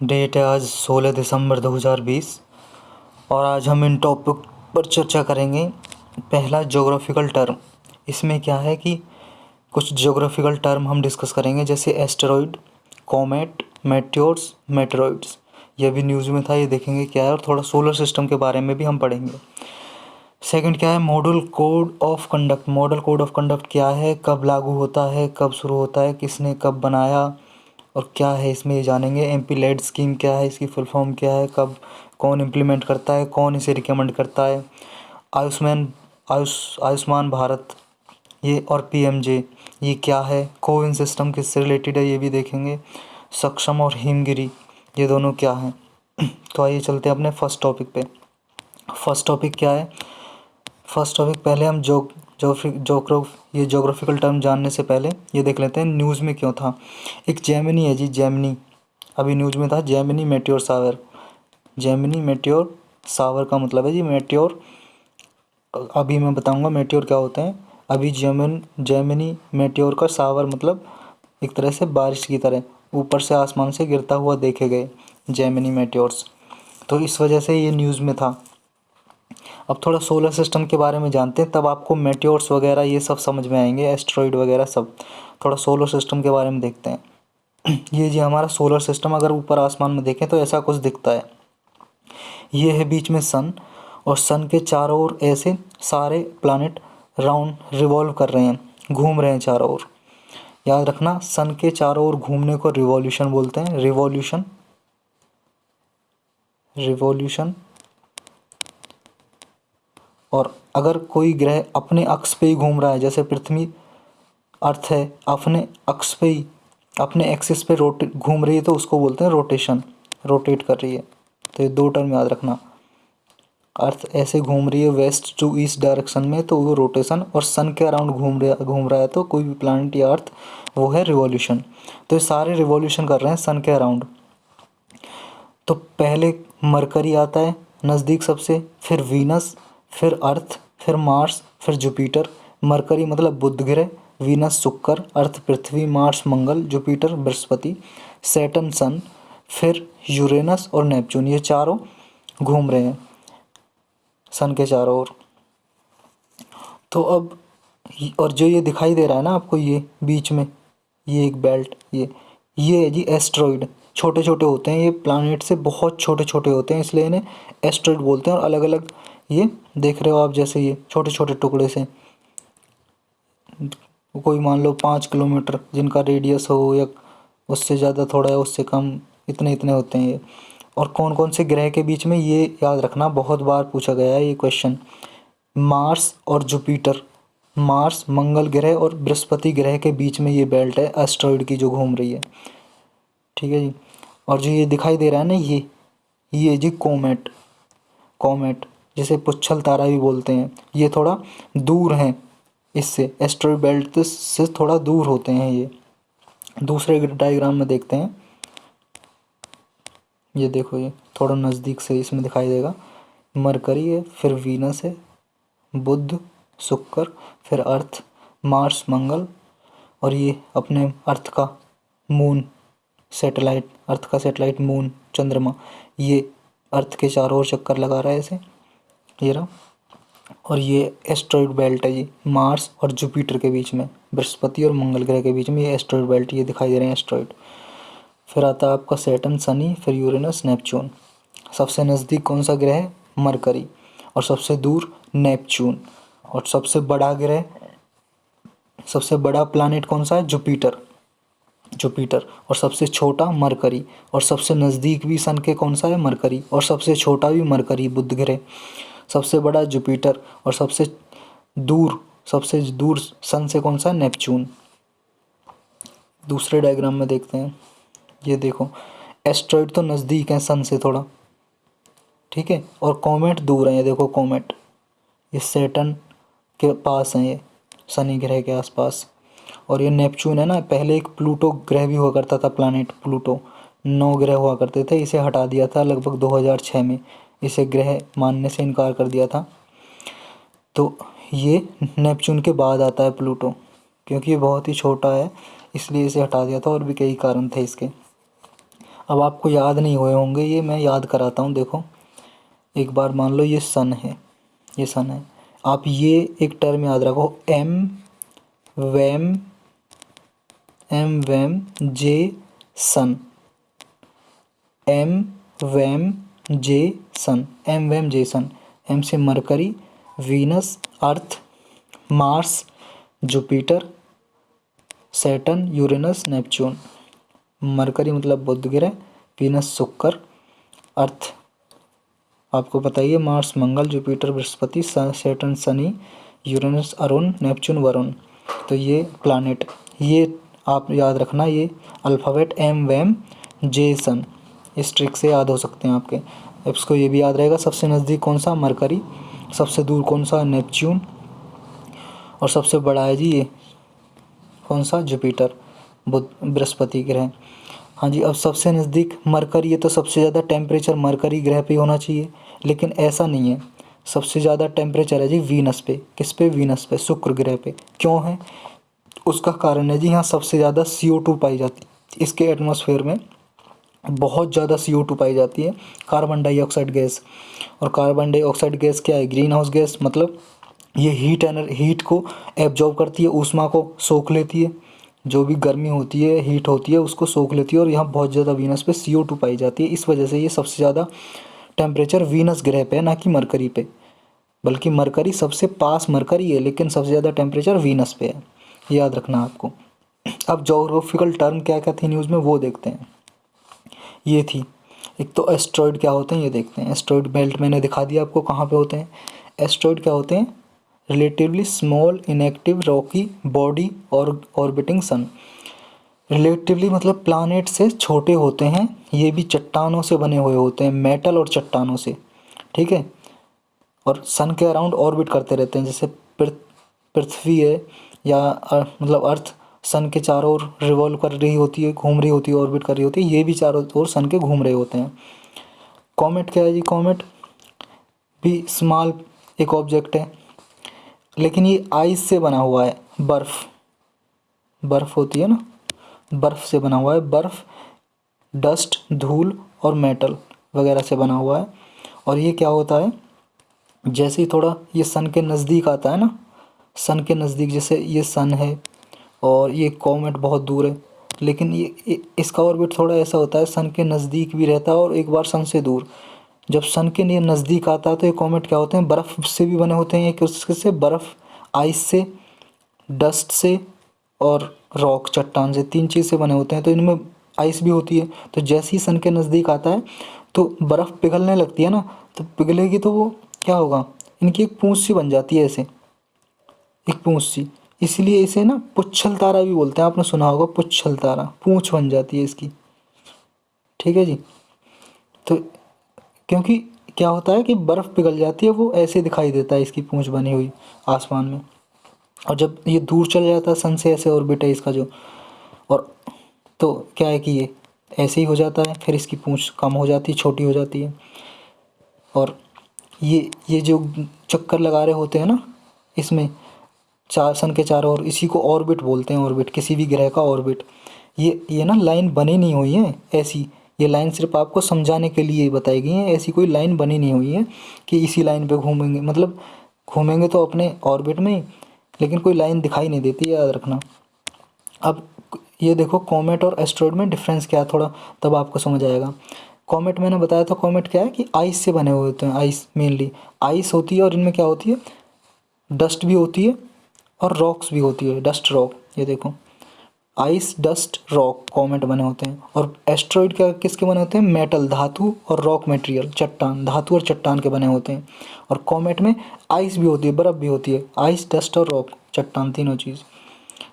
Date है आज 16 दिसंबर 2020 और आज हम इन टॉपिक पर चर्चा करेंगे। पहला, ज्योग्राफिकल टर्म। इसमें क्या है कि कुछ ज्योग्राफिकल टर्म हम डिस्कस करेंगे, जैसे एस्टेरॉयड, कॉमेट, मेटेओर्स, मेटेरॉइड्स। यह भी न्यूज़ में था, ये देखेंगे क्या है, और थोड़ा सोलर सिस्टम के बारे में भी हम पढ़ेंगे। सेकंड क्या है, model code of conduct. Model code of conduct क्या है, कब लागू होता है, कब शुरू होता है, किसने कब बनाया और क्या है इसमें, ये जानेंगे। एमपी लेड स्कीम क्या है, इसकी फुल फॉर्म क्या है, कब कौन इम्प्लीमेंट करता है, कौन इसे रिकमेंड करता है। आयुष्मान भारत ये, और पीएमजे ये क्या है। कोविन सिस्टम किससे रिलेटेड है, ये भी देखेंगे। सक्षम और हिमगिरी ये दोनों क्या हैं। तो आइए चलते हैं अपने फर्स्ट टॉपिक पे। फर्स्ट टॉपिक क्या है, फर्स्ट टॉपिक पहले हम ये जोग्राफिकल टर्म जानने से पहले ये देख लेते हैं न्यूज़ में क्यों था। एक जेमिनी है जी, जेमिनी अभी न्यूज़ में था, Gemini Meteor shower. Gemini Meteor shower का मतलब है जी मेटेओर। अभी मैं बताऊंगा मेटेओर क्या होते हैं। अभी जेमिनी मेटेओर का शावर मतलब एक तरह से बारिश की तरह ऊपर से आसमान से गिरता हुआ देखे गए जेमिनी मेटेओर्स। तो इस वजह से ये न्यूज़ में था। अब थोड़ा सोलर सिस्टम के बारे में जानते हैं, तब आपको मेटेओर्स वगैरह ये सब समझ में आएंगे, एस्टेरॉइड वगैरह सब। थोड़ा सोलर सिस्टम के बारे में देखते हैं। ये जी हमारा सोलर सिस्टम, अगर ऊपर आसमान में देखें तो ऐसा कुछ दिखता है। ये है बीच में सन, और सन के चारों ओर ऐसे सारे प्लैनेट राउंड रिवॉल्व कर रहे हैं, घूम रहे हैं चारों ओर। याद रखना, सन के चारों ओर घूमने को रिवॉल्यूशन बोलते हैं। Revolution, revolution. और अगर कोई ग्रह अपने अक्ष पे ही घूम रहा है, जैसे पृथ्वी अर्थ है, अपने अक्ष पे ही, अपने एक्सिस पे रोटेट घूम रही है, तो उसको बोलते हैं रोटेशन, रोटेट कर रही है। तो ये दो टर्म याद रखना। अर्थ ऐसे घूम रही है वेस्ट टू ईस्ट डायरेक्शन में, तो वो रोटेशन, और सन के अराउंड घूम रहा है तो कोई भी प्लैनेट या अर्थ, वो है रिवॉल्यूशन। तो ये सारे रिवॉल्यूशन कर रहे हैं सन के अराउंड। तो पहले मरकरी आता है नज़दीक सबसे, फिर वीनस, फिर अर्थ, फिर मार्स, फिर जुपिटर। मरकरी मतलब बुध ग्रह, वीनस शुक्र, अर्थ पृथ्वी, Mars Mangal, Jupiter Brihaspati, Saturn सन, फिर यूरेनस और नेपच्यून। ये चारों घूम रहे हैं सन के चारों ओर। तो अब और जो ये दिखाई दे रहा है ना आपको, ये बीच में ये एक बेल्ट, ये है जी एस्ट्रॉइड। छोटे छोटे होते हैं ये, प्लैनेट से बहुत छोटे छोटे होते हैं, इसलिए इन्हें एस्ट्रॉइड बोलते हैं। और अलग अलग ये देख रहे हो आप, जैसे ये छोटे छोटे टुकड़े से, कोई मान लो 5 किलोमीटर जिनका रेडियस हो, या उससे ज़्यादा थोड़ा है, उससे कम, इतने इतने होते हैं ये। और कौन कौन से ग्रह के बीच में, ये याद रखना, बहुत बार पूछा गया है ये क्वेश्चन। मार्स और जुपिटर, मार्स मंगल ग्रह और बृहस्पति ग्रह के बीच में ये बेल्ट है एस्ट्रॉइड की जो घूम रही है। ठीक है जी। और जो ये दिखाई दे रहा है ना, ये जी कोमेट, कॉमेट जिसे पुच्छल तारा भी बोलते हैं, ये थोड़ा दूर हैं इससे, एस्ट्रॉइड बेल्ट से थोड़ा दूर होते हैं ये। दूसरे डायग्राम में देखते हैं, ये देखो, ये थोड़ा नज़दीक से इसमें दिखाई देगा। मरकरी है, फिर वीनस है, बुध, शुक्र, फिर अर्थ, मार्स, मंगल, और ये अपने अर्थ का मून, सैटेलाइट, अर्थ का सैटेलाइट मून, चंद्रमा। ये अर्थ के चारों ओर चक्कर लगा रहा है ऐसे, ये रहा। और ये एस्ट्रॉइड बेल्ट है जी, मार्स और जुपिटर के बीच में, बृहस्पति और मंगल ग्रह के बीच में ये एस्ट्रॉइड बेल्ट, ये दिखाई दे रहे हैं एस्ट्रॉइड। फिर आता है आपका सैटर्न, शनि, फिर यूरेनस, नेपच्यून। सबसे नज़दीक कौन सा ग्रह है, मरकरी, और सबसे दूर नेपच्यून। और सबसे बड़ा ग्रह, सबसे बड़ा प्लैनेट कौन सा है, जुपिटर, जुपिटर। और सबसे छोटा मरकरी, और सबसे नज़दीक भी सन के कौन सा है, मरकरी, और सबसे छोटा भी मरकरी, बुध ग्रह। सबसे बड़ा जुपिटर, और सबसे दूर सन से कौन सा, नेपच्यून। दूसरे डायग्राम में देखते हैं, ये देखो, एस्ट्रॉइड तो नज़दीक है सन से थोड़ा, ठीक है, और कॉमेट दूर है। ये देखो कॉमेट, ये सैटर्न के पास हैं, ये शनि ग्रह के आसपास। और ये नेपच्यून है ना, पहले एक प्लूटो ग्रह भी हुआ करता था, प्लैनेट प्लूटो, 9 ग्रह हुआ करते थे, इसे हटा दिया था लगभग 2006 में, इसे ग्रह मानने से इनकार कर दिया था। तो ये नेपच्यून के बाद आता है प्लूटो, क्योंकि ये बहुत ही छोटा है, इसलिए इसे हटा दिया था, और भी कई कारण थे इसके। अब आपको याद नहीं हुए होंगे, ये मैं याद कराता हूँ। देखो एक बार मान लो ये सन है, ये सन है, आप ये एक टर्म याद रखो, एम वैम जे सन, एम वैम जे सन, एम वैम जे सन। एम से Mercury, Venus, Earth, Mars, Jupiter, Saturn, Uranus, Neptune. Mercury मतलब बुध ग्रह, वीनस शुक्र, अर्थ आपको पता ही है, Mars Mangal, Jupiter Brihaspati, Saturn Shani, Uranus Arun, Neptune Varun. तो ये प्लानेट, ये आप याद रखना, ये अल्फ़ाबेट एम वैम जे सन, इस ट्रिक से याद हो सकते हैं आपके। इसको ये भी याद रहेगा, सबसे नज़दीक कौन सा, मरकरी, सबसे दूर कौन सा, नेपच्यून, और सबसे बड़ा है जी ये कौन सा, जुपिटर, बुध बृहस्पति ग्रह। हाँ जी, अब सबसे नज़दीक मरकरी है तो सबसे ज़्यादा टेम्परेचर मरकरी ग्रह पे होना चाहिए, लेकिन ऐसा नहीं है। सबसे ज़्यादा टेम्परेचर है जी वीनस पे। किस पे, वीनस पे, शुक्र ग्रह पे। क्यों है, उसका कारण है जी यहाँ सबसे ज़्यादा CO2 पाई जाती है, इसके एटमॉस्फेयर में बहुत ज़्यादा CO2 पाई जाती है, कार्बन डाइऑक्साइड गैस। और कार्बन डाइऑक्साइड गैस क्या है, ग्रीन हाउस गैस, मतलब ये हीट को एब्जॉर्ब करती है, ऊष्मा को सोख लेती है, जो भी गर्मी होती है, हीट होती है, उसको सोख लेती है। और यहाँ बहुत ज़्यादा वीनस पे CO2 पाई जाती है, इस वजह से ये सबसे ज़्यादा टेम्परेचर वीनस ग्रह पे है, ना कि मरकरी पे। बल्कि मरकरी सबसे पास मरकरी है, लेकिन सबसे ज़्यादा टेम्परेचर वीनस पे है, याद रखना आपको। अब जोग्राफिकल टर्म क्या क्या थी न्यूज़ में वो देखते हैं। ये थी, एक तो एस्ट्रॉयड क्या होते हैं ये देखते हैं। एस्ट्रॉयड बेल्ट मैंने दिखा दिया आपको कहाँ पे होते हैं। एस्ट्रॉयड क्या होते हैं, relatively small inactive Rocky body और ऑर्बिटिंग सन। रिलेटिवली मतलब प्लानेट से छोटे होते हैं, ये भी चट्टानों से बने हुए होते हैं, मेटल और चट्टानों से, ठीक है। और सन के अराउंड ऑर्बिट करते रहते हैं, जैसे पृथ्वी है या मतलब अर्थ सन के चारों ओर रिवॉल्व कर रही होती है, घूम रही होती है, ऑर्बिट कर रही होती है, ये भी चारों ओर सन के घूम रहे होते हैं। कॉमेट क्या है जी, कॉमेट भी स्मॉल एक ऑब्जेक्ट है, लेकिन ये आइस से बना हुआ है, बर्फ़ होती है ना, बर्फ़ से बना हुआ है, बर्फ़, डस्ट, धूल और मेटल वगैरह से बना हुआ है। और ये क्या होता है, जैसे ही थोड़ा ये सन के नज़दीक आता है ना, सन के नज़दीक, जैसे ये सन है और ये कॉमेट बहुत दूर है, लेकिन ये इसका ऑर्बिट थोड़ा ऐसा होता है, सन के नज़दीक भी रहता है और एक बार सन से दूर। जब सन के लिए नज़दीक आता है तो ये कॉमेट क्या होते हैं, बर्फ़ से भी बने होते हैं, एक उसके से बर्फ़, आइस से, डस्ट से और रॉक चट्टान से, 3 चीज़ से बने होते हैं। तो इनमें आइस भी होती है। तो जैसे ही सन के नज़दीक आता है तो बर्फ़ पिघलने लगती है ना, तो पिघलेगी तो वो क्या होगा, इनकी एक पूँछ सी बन जाती है, ऐसे एक पूँछ सी। इसलिए इसे ना पुच्छल तारा भी बोलते हैं, आपने सुना होगा पुच्छल तारा, पूँछ बन जाती है इसकी, ठीक है जी। तो क्योंकि क्या होता है कि बर्फ़ पिघल जाती है, वो ऐसे दिखाई देता है इसकी पूँछ बनी हुई आसमान में। और जब ये दूर चला जाता है सन से, ऐसे ऑर्बिट है इसका जो, और तो क्या है कि ये ऐसे ही हो जाता है, फिर इसकी पूँछ कम हो जाती है, छोटी हो जाती है। और ये जो चक्कर लगा रहे होते हैं ना इसमें, चार सन के चारों ओर, इसी को ऑर्बिट बोलते हैं, ऑर्बिट, किसी भी ग्रह का ऑर्बिट। ये ना लाइन बनी नहीं हुई है ऐसी, ये लाइन सिर्फ आपको समझाने के लिए बताई गई है, ऐसी कोई लाइन बनी नहीं हुई है कि इसी लाइन पे घूमेंगे, मतलब घूमेंगे तो अपने ऑर्बिट में ही, लेकिन कोई लाइन दिखाई नहीं देती, याद रखना। अब ये देखो कॉमेट और एस्ट्रॉयड में डिफरेंस क्या है थोड़ा, तब आपको समझ आएगा। कॉमेट मैंने बताया था, कॉमेट क्या है कि आइस से बने हुए होते हैं, आइस मेनली आइस होती है, और इनमें क्या होती है, डस्ट भी होती है और रॉक्स भी होती है, डस्ट रॉक। ये देखो आइस, डस्ट, रॉक कॉमेट बने होते हैं। और एस्ट्रॉयड क्या किसके बने होते हैं, मेटल, धातु, और रॉक मटेरियल, चट्टान, धातु और चट्टान के बने होते हैं। और कॉमेट में आइस भी होती है, बर्फ़ भी होती है, आइस, डस्ट और रॉक, चट्टान, तीनों चीज़,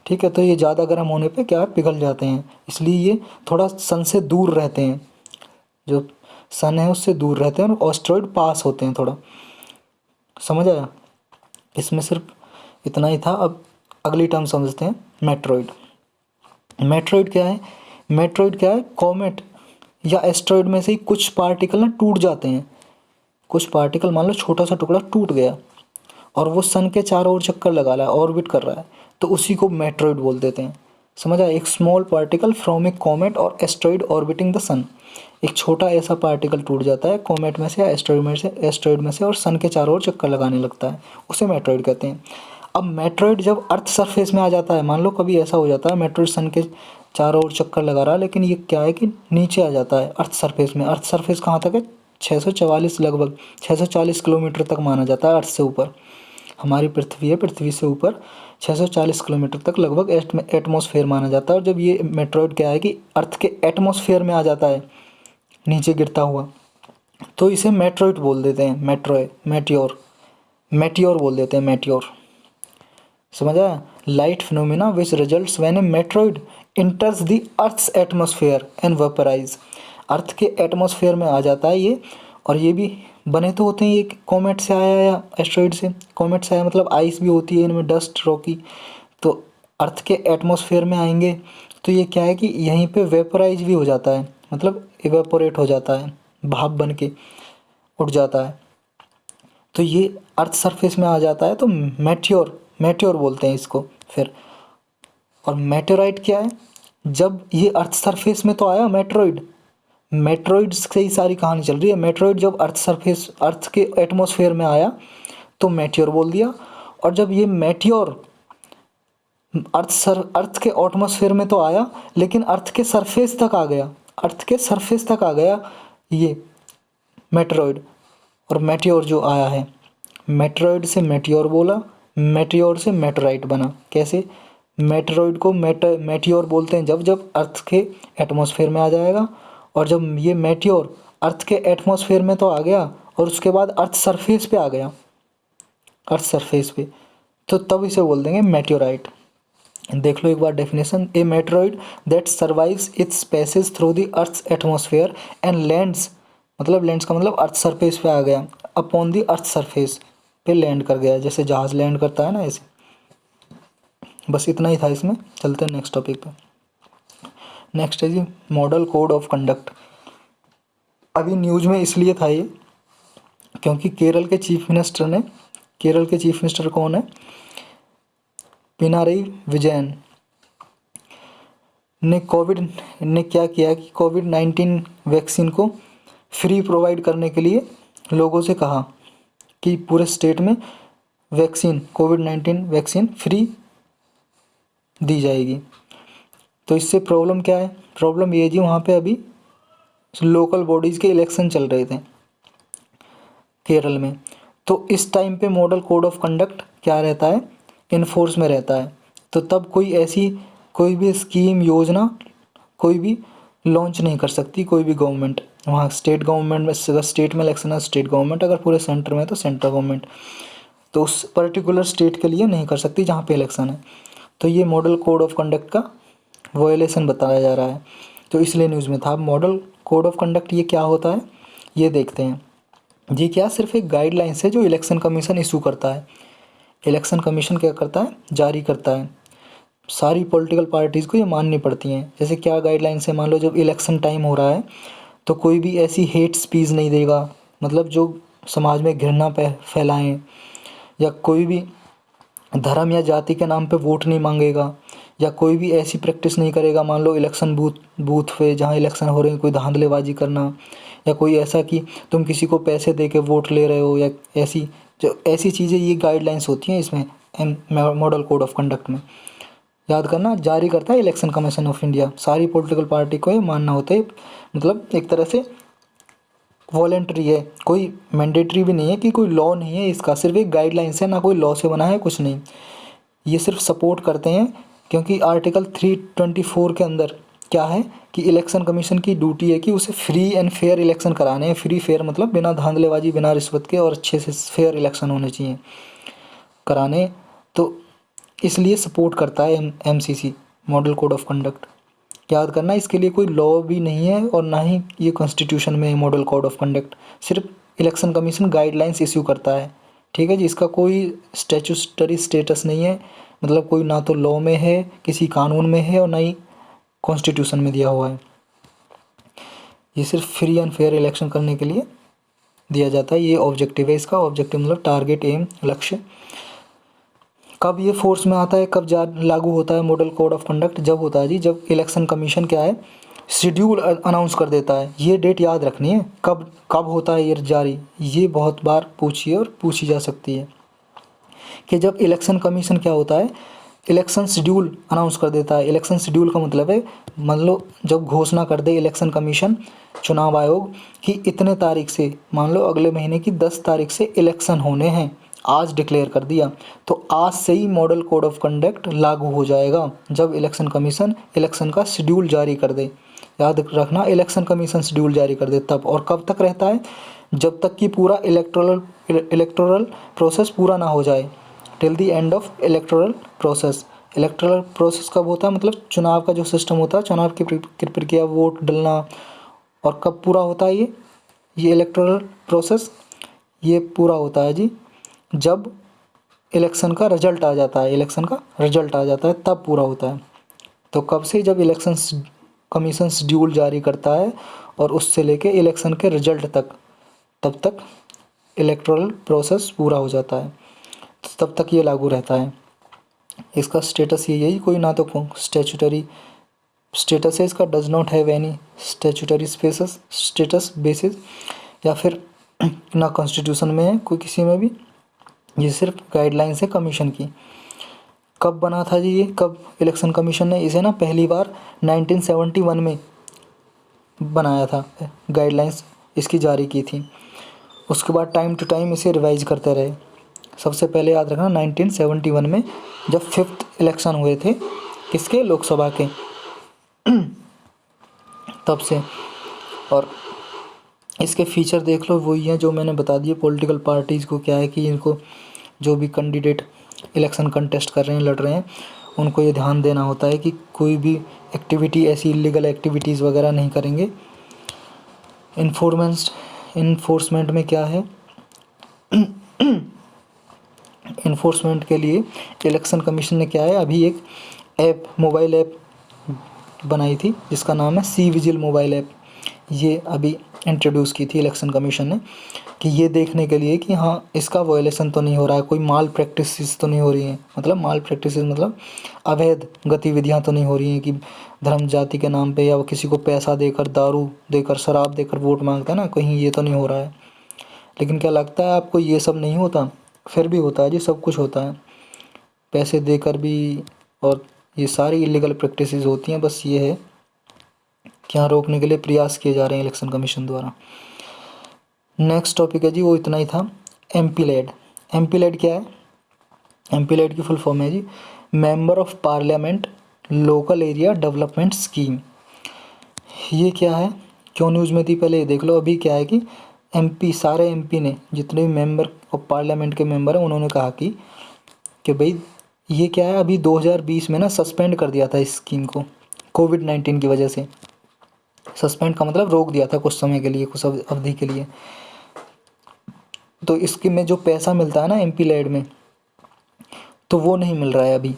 ठीक है। तो ये ज़्यादा गर्म होने पे क्या पिघल जाते हैं, इसलिए ये थोड़ा सन से दूर रहते हैं, जो सन है उससे दूर रहते हैं, और एस्ट्रॉयड पास होते हैं थोड़ा, समझ आया। इसमें सिर्फ इतना ही था। अब अगली टर्म समझते हैं, मेट्रॉयड। मेट्रॉयड क्या है, मेट्रॉयड क्या है, कॉमेट या एस्ट्रॉयड में से ही कुछ पार्टिकल ना टूट जाते हैं, कुछ पार्टिकल, मान लो छोटा सा टुकड़ा टूट गया और वो सन के चारों ओर चक्कर लगा रहा है, ऑर्बिट कर रहा है, तो उसी को मेट्रॉयड बोल देते हैं। समझ आया? एक small particle from A comet और एस्ट्रॉइड ऑर्बिटिंग द सन। एक छोटा ऐसा पार्टिकल टूट जाता है कॉमेट में से या एस्ट्रॉइड में से और सन के चारों ओर चक्कर लगाने लगता है, उसे मेट्रॉइड कहते हैं। अब मेट्रॉइड जब अर्थ सरफेस में आ जाता है, मान लो कभी ऐसा हो जाता है मेट्रॉइड सन के चारों ओर चक्कर लगा रहा है, लेकिन ये क्या है कि नीचे आ जाता है अर्थ सरफेस में। अर्थ सरफेस कहाँ तक है? 644, लगभग 640 किलोमीटर तक माना जाता है अर्थ से ऊपर। हमारी पृथ्वी है, पृथ्वी से ऊपर 640 किलोमीटर तक लगभग एटमॉस्फेयर माना जाता है। और जब ये मेट्रॉइड क्या है कि अर्थ के एटमॉस्फेयर में आ जाता है नीचे गिरता हुआ, तो इसे मेट्रॉइड बोल देते हैं। मेटियोर बोल देते हैं, मेटियोर। समझ आया? Light phenomena which results when a meteoroid enters the earth's atmosphere and vaporise. Earth के एटमॉस्फेयर में आ जाता है ये, और ये भी बने तो होते हैं, ये कॉमेट से आया या एस्ट्रॉइड से। कॉमेट से आया मतलब आइस भी होती है इनमें, डस्ट, रॉकी। तो अर्थ के एटमॉस्फेयर में आएंगे तो ये क्या है कि यहीं पे वेपराइज भी हो जाता है, मतलब इवेपोरेट हो जाता है, भाप बन के उड़ जाता है। तो ये अर्थ सरफेस में आ जाता है तो मेट्योर बोलते हैं इसको फिर। और मेटेराइट क्या है? जब ये अर्थ सरफेस में तो आया मेट्रॉइड से ही सारी कहानी चल रही है। मेट्रॉइड जब अर्थ के एटमॉस्फेयर में आया तो मेटियोर बोल दिया। और जब ये मेटियोर अर्थ के एटमॉस्फेयर में तो आया, लेकिन अर्थ के सरफेस तक आ गया ये मेटेरॉइड। और मेटियोर जो आया है, मेटेरॉइड से मेटियोर बोला, मेटियोर से मेटेराइट बना। कैसे? मेटेरॉइड को मेटियोर बोलते हैं जब अर्थ के एटमॉस्फेयर में आ जाएगा, और जब ये मेटियोर अर्थ के एटमॉस्फेयर में तो आ गया और उसके बाद अर्थ सरफेस पे आ गया, तो तब इसे बोल देंगे मेटियोराइट। देख लो एक बार definition. A meteoroid that survives its passage through the earth's atmosphere and lands, मतलब लैंड्स का मतलब अर्थ सरफेस पे आ गया, अपॉन द अर्थ सरफेस पे लैंड कर गया, जैसे जहाज लैंड करता है ना, ऐसे। बस इतना ही था इसमें। चलते हैं नेक्स्ट टॉपिक पे। नेक्स्ट है जी मॉडल कोड ऑफ कंडक्ट। अभी न्यूज़ में इसलिए था ये क्योंकि केरल के चीफ मिनिस्टर कौन है? पिनाराई विजयन ने क्या किया कि कोविड-19 वैक्सीन को फ्री प्रोवाइड करने के लिए लोगों से कहा कि पूरे स्टेट में कोविड-19 वैक्सीन फ्री दी जाएगी। तो इससे प्रॉब्लम क्या है? प्रॉब्लम ये जी, वहाँ पे अभी लोकल बॉडीज़ के इलेक्शन चल रहे थे केरल में। तो इस टाइम पे मॉडल कोड ऑफ कंडक्ट क्या रहता है? इन्फोर्स में रहता है। तो तब कोई भी स्कीम, योजना कोई भी लॉन्च नहीं कर सकती कोई भी गवर्नमेंट। वहाँ स्टेट गवर्नमेंट में, अगर स्टेट में इलेक्शन है स्टेट गवर्नमेंट, अगर पूरे सेंटर में है तो सेंट्रल गवर्नमेंट, तो उस पर्टिकुलर स्टेट के लिए नहीं कर सकती जहाँ पे इलेक्शन है। तो ये मॉडल कोड ऑफ कंडक्ट का वायलेशन बताया जा रहा है, तो इसलिए न्यूज़ में था। मॉडल कोड ऑफ कंडक्ट ये क्या होता है ये देखते हैं। ये क्या सिर्फ एक गाइडलाइंस है जो इलेक्शन कमीशन इशू करता है। इलेक्शन कमीशन क्या करता है? जारी करता है। सारी पॉलिटिकल पार्टीज़ को ये माननी पड़ती हैं। जैसे क्या गाइडलाइंस है? मान लो जब इलेक्शन टाइम हो रहा है तो कोई भी ऐसी हेट स्पीच नहीं देगा, मतलब जो समाज में घृणा फैलाएं, या कोई भी धर्म या जाति के नाम पे वोट नहीं मांगेगा, या कोई भी ऐसी प्रैक्टिस नहीं करेगा। मान लो इलेक्शन बूथ पे जहाँ इलेक्शन हो रहे हैं कोई धांधलेबाजी करना, या कोई ऐसा कि तुम किसी को पैसे दे के वोट ले रहे हो, या ऐसी चीज़ें, ये गाइडलाइंस होती हैं इसमें मॉडल कोड ऑफ कंडक्ट में। याद करना, जारी करता है इलेक्शन कमीशन ऑफ इंडिया। सारी पॉलिटिकल पार्टी को ये मानना होता है, मतलब एक तरह से वॉलेंट्री है, कोई मैंडेटरी भी नहीं है, कि कोई लॉ नहीं है इसका, सिर्फ एक गाइडलाइंस है, ना कोई लॉ से बना है, कुछ नहीं। ये सिर्फ सपोर्ट करते हैं क्योंकि आर्टिकल 324 के अंदर क्या है कि इलेक्शन कमीशन की ड्यूटी है कि उसे फ्री एंड फेयर इलेक्शन कराने हैं। फ्री फेयर मतलब बिना धांधलेबाजी, बिना रिश्वत के, और अच्छे से फेयर इलेक्शन होने चाहिए कराने। तो इसलिए सपोर्ट करता है MCC, model code of conduct. याद करना, इसके लिए कोई लॉ भी नहीं है और ना ही ये कॉन्स्टिट्यूशन में है मॉडल कोड ऑफ कंडक्ट। सिर्फ इलेक्शन कमीशन गाइडलाइंस इश्यू करता है, ठीक है जी। इसका कोई स्टैट्यूटरी स्टेटस नहीं है, मतलब कोई ना तो लॉ में है, किसी कानून में है, और ना ही कॉन्स्टिट्यूशन में दिया हुआ है। ये सिर्फ फ्री एंड फेयर इलेक्शन करने के लिए दिया जाता है। ये ऑब्जेक्टिव है इसका। ऑब्जेक्टिव मतलब टारगेट, एम, लक्ष्य। कब ये फोर्स में आता है, कब लागू होता है मॉडल कोड ऑफ कंडक्ट? जब होता है जी जब इलेक्शन कमीशन क्या है, शेड्यूल अनाउंस कर देता है। ये डेट याद रखनी है, कब कब होता है ये जारी। ये बहुत बार पूछी है और पूछी जा सकती है कि जब इलेक्शन कमीशन क्या होता है, इलेक्शन शेड्यूल अनाउंस कर देता है। इलेक्शन शेड्यूल का मतलब है, मान लो जब घोषणा कर दे इलेक्शन कमीशन, चुनाव आयोग, कि इतने तारीख से, मान लो अगले महीने की 10 तारीख से इलेक्शन होने हैं, आज डिक्लेयर कर दिया, तो आज से ही मॉडल कोड ऑफ कंडक्ट लागू हो जाएगा जब इलेक्शन कमीशन इलेक्शन का शेड्यूल जारी कर दे। याद रखना, इलेक्शन कमीशन शेड्यूल जारी कर दे तब। और कब तक रहता है? जब तक कि पूरा इलेक्टोरल प्रोसेस पूरा ना हो जाए, till the end of electoral process. Electoral process कब होता है? मतलब चुनाव का जो सिस्टम होता है, चुनाव की प्रक्रिया, वोट डलना, और कब पूरा होता है ये इलेक्टोरल प्रोसेस? ये पूरा होता है जी जब इलेक्शन का रिजल्ट आ जाता है, इलेक्शन का रिजल्ट आ जाता है तब पूरा होता है। तो कब से? जब इलेक्शन कमीशन शेड्यूल जारी करता है और उससे लेके इलेक्शन के रिजल्ट तक, तब तक इलेक्टोरल प्रोसेस पूरा हो जाता है, तब तक ये लागू रहता है। इसका स्टेटस यही, कोई ना तो स्टैट्यूटरी स्टेटस है इसका, does not have any statutory status basis, या फिर ना कॉन्स्टिट्यूशन में है कोई किसी में भी, ये सिर्फ गाइडलाइंस है कमीशन की। कब बना था जी ये, कब इलेक्शन कमीशन ने इसे ना पहली बार 1971 में बनाया था, गाइडलाइंस इसकी जारी की थी। उसके बाद टाइम टू टाइम इसे रिवाइज करते रहे। सबसे पहले याद रखना 1971 में जब 5th इलेक्शन हुए थे, किसके? लोकसभा के, तब से। और इसके फीचर देख लो, वही हैं जो मैंने बता दिए। पॉलिटिकल पार्टीज़ को क्या है कि इनको जो भी कैंडिडेट इलेक्शन कंटेस्ट कर रहे हैं, लड़ रहे हैं, उनको ये ध्यान देना होता है कि कोई भी एक्टिविटी, ऐसी इलीगल एक्टिविटीज़ वगैरह नहीं करेंगे। इन्फोर्समेंट में क्या है, इन्फोर्समेंट के लिए इलेक्शन कमीशन ने क्या है, अभी एक ऐप, मोबाइल ऐप बनाई थी जिसका नाम है सी विजिल मोबाइल ऐप। ये अभी इंट्रोड्यूस की थी इलेक्शन कमीशन ने, कि ये देखने के लिए कि हाँ इसका वायलेशन तो नहीं हो रहा है, कोई माल प्रैक्टिसेस तो नहीं हो रही हैं। मतलब माल प्रैक्टिसेस मतलब अवैध गतिविधियाँ तो नहीं हो रही हैं कि धर्म जाति के नाम पे या वो किसी को पैसा देकर, दारू देकर, शराब देकर वोट मांगता है ना, कहीं ये तो नहीं हो रहा है। लेकिन क्या लगता है आपको ये सब नहीं होता? फिर भी होता है जी, सब कुछ होता है, पैसे देकर भी, और ये सारी इलीगल प्रैक्टिसेस होती हैं। बस ये है क्या रोकने के लिए प्रयास किए जा रहे हैं इलेक्शन कमीशन द्वारा। नेक्स्ट टॉपिक है जी, वो इतना ही था, एमपी-लैड। एमपी-लैड क्या है? एमपी-लैड की फुल फॉर्म है जी member of parliament local area development scheme. ये क्या है, क्यों न्यूज़ में थी, पहले ये देख लो। अभी क्या है कि एमपी, सारे एमपी ने, जितने भी मेंबर ऑफ पार्लियामेंट के मेंबर हैं, उन्होंने कहा कि भाई ये क्या है, अभी 2020 में ना सस्पेंड कर दिया था इस स्कीम को, कोविड-19 की वजह से। सस्पेंड का मतलब रोक दिया था कुछ समय के लिए, कुछ अवधि के लिए। तो इसके में जो पैसा मिलता है ना एमपी-लैड में, तो वो नहीं मिल रहा है अभी,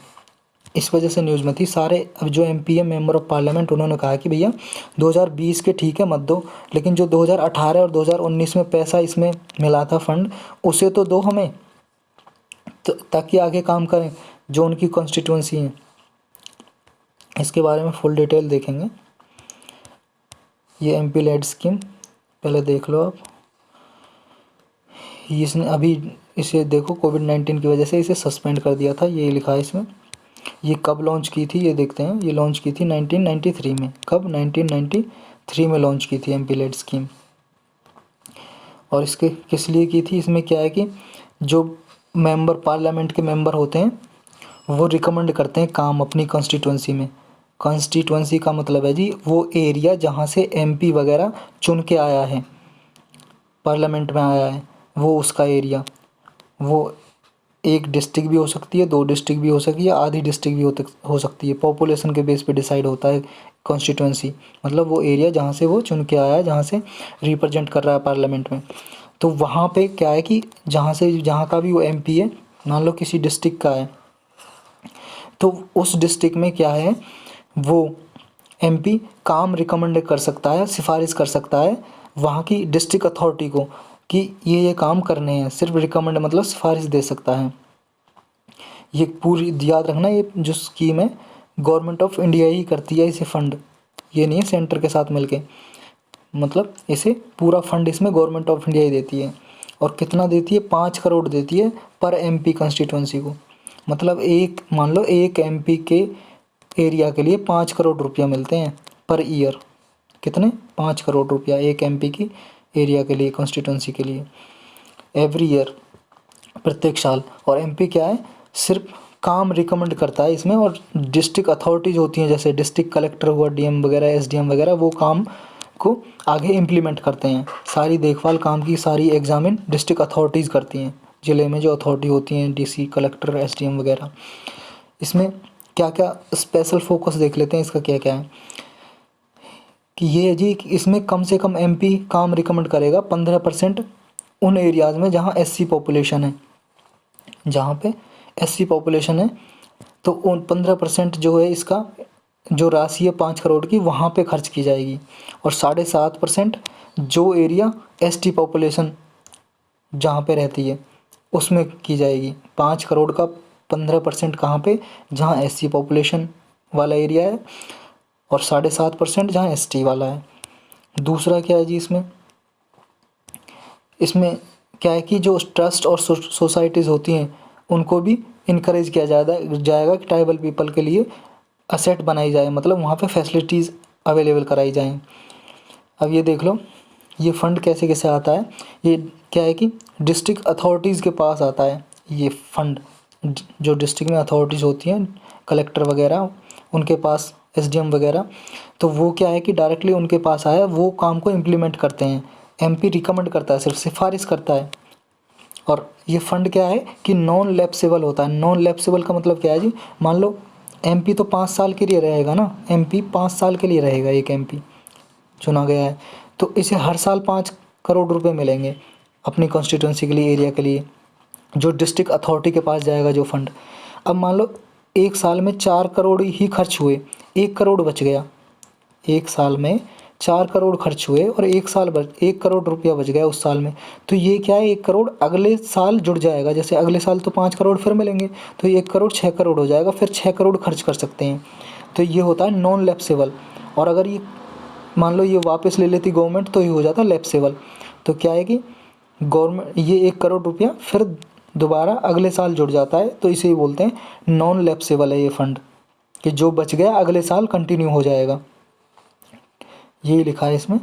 इस वजह से न्यूज़ में थी। सारे अब जो एमपी है, मेंबर ऑफ पार्लियामेंट, उन्होंने कहा कि भैया 2020 के ठीक है मत दो, लेकिन जो 2018 और 2019 में पैसा इसमें मिला था फंड, उसे तो दो हमें, तो ताकि आगे काम करें जो उनकी कॉन्स्टिट्यूंसी है। इसके बारे में फुल डिटेल देखेंगे। ये एमपी-लैड स्कीम पहले देख लो आप। इसने अभी इसे देखो, कोविड-19 की वजह से इसे सस्पेंड कर दिया था, ये लिखा है इसमें। ये कब लॉन्च की थी ये देखते हैं। ये लॉन्च की थी 1993 में। कब? 1993 में लॉन्च की थी एमपी-लैड स्कीम। और इसके किस लिए की थी? इसमें क्या है कि जो मेंबर, पार्लियामेंट के मेंबर होते हैं, वो रिकमेंड करते हैं काम अपनी कॉन्स्टिट्यूंसी में। कॉन्स्टिट्यूंसी का मतलब है जी वो एरिया जहाँ से एमपी वगैरह चुन के आया है, पार्लियामेंट में आया है, वो उसका एरिया। वो एक डिस्ट्रिक्ट भी हो सकती है, 2 डिस्ट्रिक्ट भी हो सकती है, आधी डिस्ट्रिक्ट भी हो सकती है। पॉपुलेशन के बेस पे डिसाइड होता है कॉन्स्टिट्यूंसी, मतलब वो एरिया जहाँ से वो चुन के आया है, जहाँ से रिप्रेजेंट कर रहा है पार्लियामेंट में। तो वहाँ पे क्या है कि जहाँ का भी वो एमपी है, मान लो किसी डिस्ट्रिक्ट का है, तो उस डिस्ट्रिक्ट में क्या है, वो एमपी काम रिकमेंड कर सकता है, सिफारिश कर सकता है वहाँ की डिस्ट्रिक्ट अथॉरिटी को कि ये काम करने हैं। सिर्फ रिकमेंड मतलब सिफारिश दे सकता है ये पूरी याद रखना, ये जो स्कीम है गवर्नमेंट ऑफ इंडिया ही करती है इसे फंड, ये नहीं है सेंटर के साथ मिलके, मतलब इसे पूरा फंड इसमें गवर्नमेंट ऑफ इंडिया ही देती है। और कितना देती है, 5 करोड़ देती है पर एमपी कंस्टिट्यूंसी को। मतलब एक मान लो एक एमपी के एरिया के लिए 5 करोड़ रुपया मिलते हैं पर ईयर। कितने, 5 करोड़ रुपया एक एमपी की एरिया के लिए, कॉन्स्टिट्यूंसी के लिए, एवरी ईयर, प्रत्येक साल। और एमपी क्या है, सिर्फ काम रिकमेंड करता है इसमें, और डिस्ट्रिक्ट अथॉरिटीज़ होती हैं जैसे डिस्ट्रिक्ट कलेक्टर हुआ, डीएम वगैरह, एसडीएम वगैरह, वो काम को आगे इम्प्लीमेंट करते हैं। सारी देखभाल काम की सारी एग्जामिन डिस्ट्रिक्ट अथॉरिटीज़ करती हैं, ज़िले में जो अथॉरिटी होती हैं, डीसी, कलेक्टर, एसडीएम वगैरह। इसमें क्या क्या स्पेशल फोकस देख लेते हैं, इसका क्या क्या है कि ये है जी कि इसमें कम से कम एमपी काम रिकमेंड करेगा 15% उन एरियाज़ में जहाँ एससी पॉपुलेशन है, जहाँ पे एससी पॉपुलेशन है, तो उन 15% जो है इसका जो राशि है 5 करोड़ की वहाँ पे खर्च की जाएगी। और 7.5% जो एरिया एसटी पॉपुलेशन जहाँ पे रहती है उसमें की जाएगी। 5 करोड़ का 15% कहाँ पे, जहाँ एससी पॉपुलेशन वाला एरिया है, और 7.5% जहाँ एसटी वाला है। दूसरा क्या है जी, इसमें क्या है कि जो ट्रस्ट और सोसाइटीज़ होती हैं उनको भी इनकरेज किया जाएगा कि ट्राइबल पीपल के लिए असेट बनाई जाए, मतलब वहाँ पे फैसिलिटीज़ अवेलेबल कराई जाएँ। अब ये देख लो, ये फ़ंड कैसे कैसे आता है, ये क्या है कि डिस्ट्रिक्ट अथॉरिटीज़ के पास आता है ये फ़ंड, जो डिस्ट्रिक्ट में अथॉरिटीज़ होती हैं, कलेक्टर वगैरह, उनके पास, एसडीएम वगैरह, तो वो क्या है कि डायरेक्टली उनके पास आया, वो काम को इम्प्लीमेंट करते हैं। एमपी रिकमेंड करता है, सिर्फ सिफारिश करता है। और ये फ़ंड क्या है कि नॉन लैप्सेबल होता है। नॉन लैप्सेबल का मतलब क्या है जी, मान लो एमपी तो 5 साल के लिए रहेगा ना, एमपी 5 साल के लिए रहेगा, एक एमपी चुना गया है, तो इसे हर साल 5 करोड़ रुपए मिलेंगे अपनी कॉन्स्टिट्यूंसी के लिए, एरिया के लिए, जो डिस्ट्रिक्ट अथॉरिटी के पास जाएगा जो फंड। अब मान लो एक साल में 4 करोड़ ही खर्च हुए, 1 करोड़ बच गया, एक साल में 4 करोड़ खर्च हुए और 1 करोड़ रुपया बच गया उस साल में, तो ये क्या है, 1 करोड़ अगले साल जुड़ जाएगा। जैसे अगले साल तो 5 करोड़ फिर मिलेंगे, तो 1 करोड़ 6 करोड़ हो जाएगा, फिर 6 करोड़ खर्च कर सकते हैं। तो ये होता है नॉन लैप्सेबल। और अगर ये मान लो ये वापस ले लेती गवर्नमेंट तो ये हो जाता लैप्सेबल। तो क्या है कि गवर्नमेंट ये 1 करोड़ रुपया फिर दोबारा अगले साल जुड़ जाता है, तो इसे ही बोलते हैं नॉन लैप्सेबल है ये फंड, कि जो बच गया अगले साल कंटिन्यू हो जाएगा। यही लिखा है इसमें,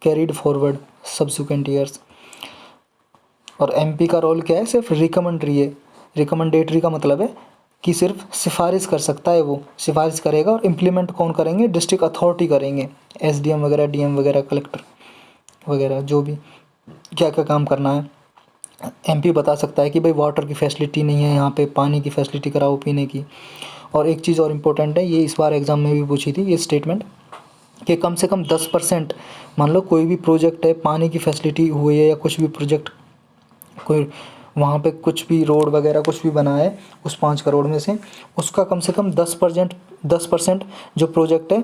कैरीड फॉरवर्ड सब्सिक्वेंट ईयर्स। और एमपी का रोल क्या है, सिर्फ रिकमेंडरी है। रिकमेंडेटरी का मतलब है कि सिर्फ सिफारिश कर सकता है, वो सिफारिश करेगा, और इम्प्लीमेंट कौन करेंगे, डिस्ट्रिक्ट अथॉरिटी करेंगे, एसडीएम वगैरह, डीएम वगैरह, कलेक्टर वगैरह, जो भी क्या क्या काम करना है। एमपी बता सकता है कि भाई वाटर की फैसिलिटी नहीं है यहाँ पे, पानी की फैसिलिटी कराओ पीने की। और एक चीज़ और इम्पोर्टेंट है, ये इस बार एग्ज़ाम में भी पूछी थी ये स्टेटमेंट, कि कम से कम 10%, मान लो कोई भी प्रोजेक्ट है, पानी की फैसिलिटी हुई है या कुछ भी प्रोजेक्ट, कोई वहाँ पे कुछ भी रोड वगैरह कुछ भी बना है उस 5 करोड़ में से, उसका कम से कम 10% जो प्रोजेक्ट है